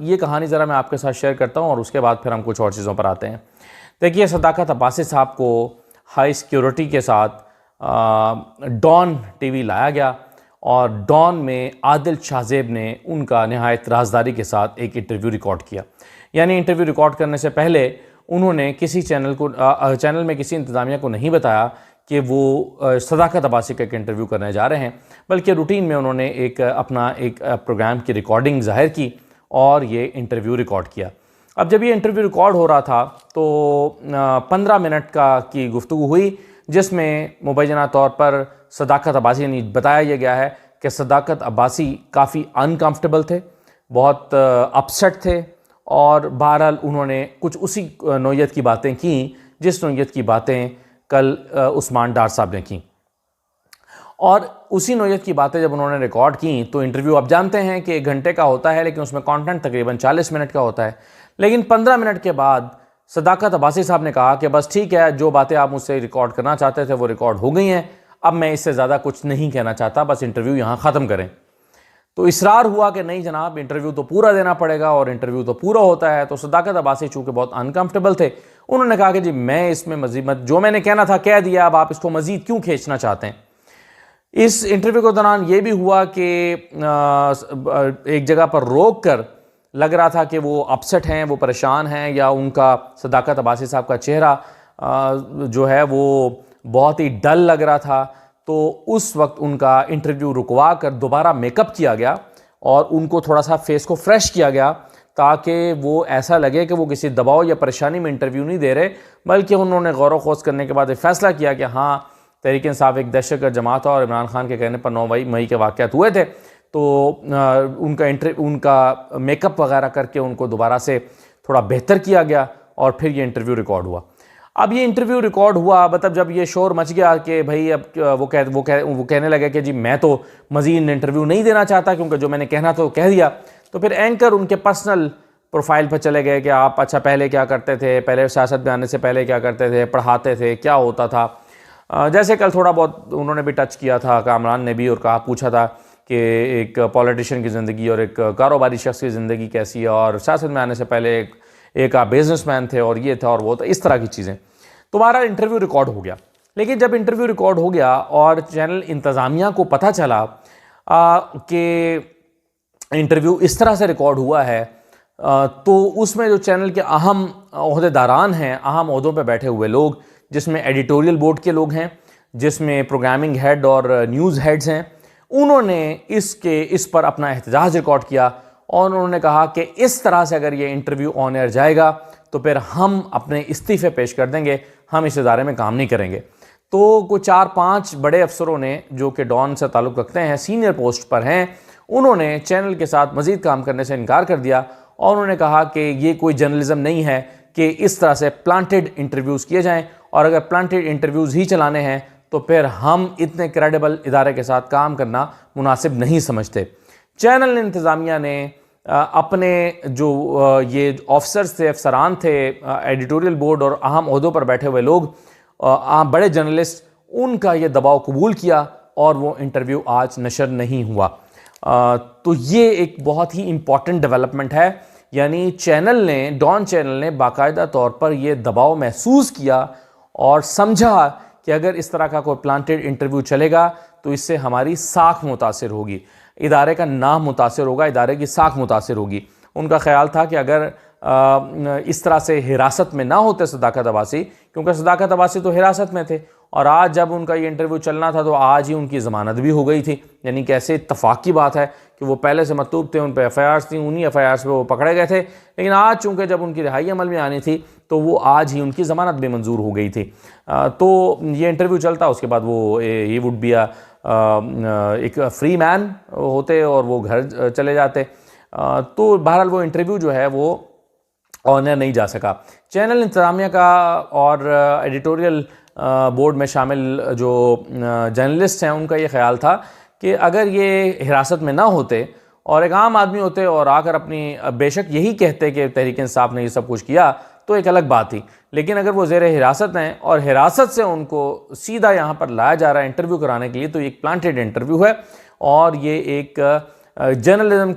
ये कहानी ज़रा मैं आपके साथ शेयर करता हूँ और उसके बाद फिर हम कुछ और चीज़ों पर आते हैं। देखिए, सदाकत अब्बासी साहब को हाई सिक्योरिटी के साथ डॉन टीवी लाया गया और डॉन में आदिल शाहजेब ने उनका नहायत राजदारी के साथ एक इंटरव्यू रिकॉर्ड किया। यानी इंटरव्यू रिकॉर्ड करने से पहले उन्होंने किसी चैनल में किसी इंतज़ामिया को नहीं बताया कि वो सदाकत अब्बासी का एक इंटरव्यू करने जा रहे हैं, बल्कि रूटीन में उन्होंने अपना एक प्रोग्राम की रिकॉर्डिंग ज़ाहिर की और ये इंटरव्यू रिकॉर्ड किया। अब जब ये इंटरव्यू रिकॉर्ड हो रहा था तो 15 मिनट की गुफ्तगू हुई, जिसमें मुबैना तौर पर सदाकत अब्बासी यानी बताया यह गया है कि सदाकत अब्बासी काफ़ी अनकम्फर्टेबल थे, बहुत अपसेट थे और बहरहाल उन्होंने कुछ उसी नौयत की बातें की जिस नौयत की बातें कल उस्मान डार साहब ने की। और उसी नौयत की बातें जब उन्होंने रिकॉर्ड की तो इंटरव्यू आप जानते हैं कि 1 घंटे का होता है, लेकिन उसमें कंटेंट तकरीबन 40 मिनट का होता है। लेकिन 15 मिनट के बाद सदाकत अब्बासी साहब ने कहा कि बस ठीक है, जो बातें आप मुझसे रिकॉर्ड करना चाहते थे वो रिकॉर्ड हो गई हैं, अब मैं इससे ज़्यादा कुछ नहीं कहना चाहता, बस इंटरव्यू यहाँ ख़त्म करें। तो इसरार हुआ कि नहीं जनाब, इंटरव्यू तो पूरा देना पड़ेगा और इंटरव्यू तो पूरा होता है। तो सदाकत अब्बासी चूँकि बहुत अनकम्फर्टेबल थे, उन्होंने कहा कि जी मैं इसमें मजीद जो मैंने कहना था कह दिया, अब आप इसको मजीद क्यों खींचना चाहते हैं। इस इंटरव्यू के दौरान ये भी हुआ कि एक जगह पर रोक कर लग रहा था कि वो अपसेट हैं, वो परेशान हैं, या उनका सदाकत अब्बासी साहब का चेहरा जो है वो बहुत ही डल लग रहा था। तो उस वक्त उनका इंटरव्यू रुकवा कर दोबारा मेकअप किया गया और उनको थोड़ा सा फेस को फ्रेश किया गया, ताकि वो ऐसा लगे कि वो किसी दबाव या परेशानी में इंटरव्यू नहीं दे रहे, बल्कि उन्होंने गौर व खोज करने के बाद एक फ़ैसला किया कि हाँ, तहरीक इंसाफ एक दहशतगर्द जमात था और इमरान खान के कहने पर 9 मई के वाक़यात हुए थे। तो उनका मेकअप वगैरह करके उनको दोबारा से थोड़ा बेहतर किया गया और फिर ये इंटरव्यू रिकॉर्ड हुआ। अब ये इंटरव्यू रिकॉर्ड हुआ, मतलब जब ये शोर मच गया कि भाई अब वो कहने लगे कि जी मैं तो मज़ीद इंटरव्यू नहीं देना चाहता क्योंकि जो मैंने कहना तो कह दिया। तो फिर एंकर उनके पर्सनल प्रोफाइल पर चले गए कि आप अच्छा पहले क्या करते थे, पहले सियासत में आने से पहले क्या करते थे, पढ़ाते थे, क्या होता था। जैसे कल थोड़ा बहुत उन्होंने भी टच किया था, कामरान ने भी, और पूछा था कि एक पॉलिटिशियन की ज़िंदगी और एक कारोबारी शख्स की ज़िंदगी कैसी है, और सियासत में आने से पहले एक आप बिजनेसमैन थे और ये था और वो था, इस तरह की चीज़ें। तो हमारा इंटरव्यू रिकॉर्ड हो गया। लेकिन जब इंटरव्यू रिकॉर्ड हो गया और चैनल इंतज़ामिया को पता चला कि इंटरव्यू इस तरह से रिकॉर्ड हुआ है, तो उसमें जो चैनल के अहम ओहदेदारान हैं, अहम ओहदों पर बैठे हुए लोग, जिसमें एडिटोरियल बोर्ड के लोग हैं, जिसमें प्रोग्रामिंग हेड और न्यूज़ हेड्स हैं, उन्होंने इस पर अपना एहतजाज रिकॉर्ड किया और उन्होंने कहा कि इस तरह से अगर ये इंटरव्यू ऑन एयर जाएगा तो फिर हम अपने इस्तीफ़े पेश कर देंगे, हम इस इदारे में काम नहीं करेंगे। तो कुछ 4-5 बड़े अफसरों ने, जो कि डॉन से ताल्लुक़ रखते हैं, सीनियर पोस्ट पर हैं, उन्होंने चैनल के साथ मज़ीद काम करने से इनकार कर दिया और उन्होंने कहा कि ये कोई जर्नलिज़म नहीं है कि इस तरह से प्लांटेड इंटरव्यूज़ किए जाएँ, और अगर प्लांटेड इंटरव्यूज़ ही चलाने हैं तो फिर हम इतने क्रेडिबल इदारे के साथ काम करना मुनासिब नहीं समझते। चैनल इंतज़ामिया ने अपने जो ये ऑफिसर्स थे, अफसरान थे, एडिटोरियल बोर्ड और अहम ओहदों पर बैठे हुए लोग, बड़े जर्नलिस्ट, उनका ये दबाव कबूल किया और वो इंटरव्यू आज नशर नहीं हुआ। तो ये एक बहुत ही इम्पॉर्टेंट डेवलपमेंट है। यानी डॉन चैनल ने बाकायदा तौर पर यह दबाव महसूस किया और समझा कि अगर इस तरह का कोई प्लांटेड इंटरव्यू चलेगा तो इससे हमारी साख मुतासिर होगी, इदारे का नाम मुतासिर होगा, इदारे की साख मुतासिर होगी। उनका ख्याल था कि अगर इस तरह से हिरासत में ना होते सदाकत अब्बासी, क्योंकि सदाकत अब्बासी तो हिरासत में थे और आज जब उनका ये इंटरव्यू चलना था तो आज ही उनकी ज़मानत भी हो गई थी। यानी कैसे इत्तफाक की बात है कि वो पहले से मतलूब थे, उन पर FIRs थी, उन्हीं FIRs पे वो पकड़े गए थे, लेकिन आज चूँकि जब उनकी रिहाई अमल में आनी थी तो वो आज ही उनकी ज़मानत भी मंजूर हो गई थी। तो ये इंटरव्यू चलता, उसके बाद वो ही वुड बी एक फ्री मैन होते और वो घर चले जाते। तो बहरहाल वो इंटरव्यू जो है वो ऑन एयर नहीं जा सका। चैनल इंतज़ामिया का और एडिटोरियल बोर्ड में शामिल जो जर्नलिस्ट हैं, उनका ये ख्याल था कि अगर ये हिरासत में ना होते और एक आम आदमी होते और आकर अपनी, बेशक यही कहते कि तहरीक इंसाफ ने ये सब कुछ किया तो एक अलग बात थी, लेकिन अगर वो ज़ेरे हिरासत हैं और हिरासत से उनको सीधा यहाँ पर लाया जा रहा है इंटरव्यू कराने के लिए, तो एक प्लांटेड इंटरव्यू है और ये एक जर्नलिज्म